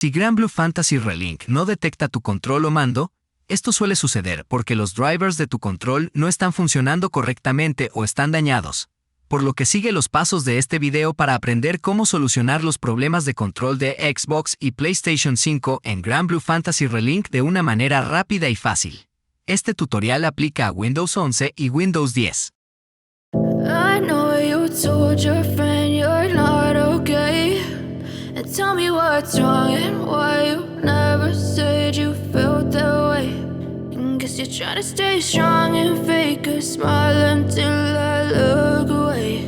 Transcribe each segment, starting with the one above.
Si Granblue Fantasy Relink no detecta tu control o mando, esto suele suceder porque los drivers de tu control no están funcionando correctamente o están dañados, por lo que sigue los pasos de este video para aprender cómo solucionar los problemas de control de Xbox y PlayStation 5 en Granblue Fantasy Relink de una manera rápida y fácil. Este tutorial aplica a Windows 11 y Windows 10. I know you told your friend you're not okay, and tell me what's wrong and why you never said you felt that way. And guess you're trying to stay strong and fake a smile until I look away.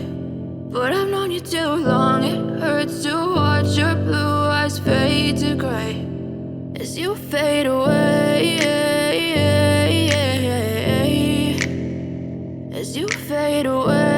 But I've known you too long, it hurts to watch your blue eyes fade to gray as you fade away, as you fade away.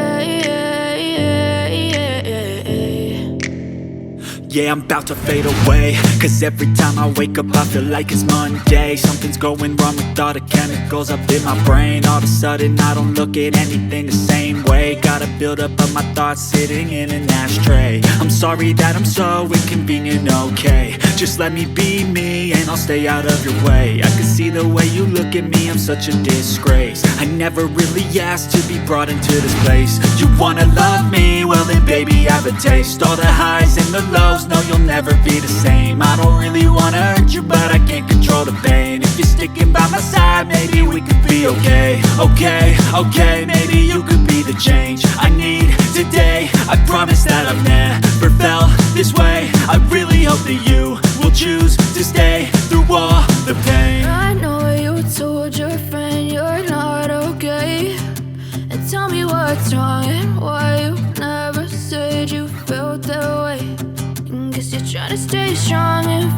Yeah, I'm about to fade away, cause every time I wake up I feel like it's Monday. Something's going wrong with all the chemicals up in my brain. All of a sudden I don't look at anything the same way. Got a build up of my thoughts sitting in an ashtray. I'm sorry that I'm so inconvenient, okay. Just let me be me and I'll stay out of your way. I can see the way you look at me, I'm such a disgrace. I never really asked to be brought into this place. You wanna love me? Well then baby I have a taste. All the highs and the lows, no, you'll never be the same. I don't really wanna hurt you, but I can't control the pain. If you're sticking by my side, maybe we could be okay. Okay, maybe you could be the change I need today. I promise that I've never felt this way. I really hope that you will choose to stay through all the pain. I know you told your friend you're not okay, and tell me what's wrong and why you never said you felt that way. Guess you're trying to stay strong and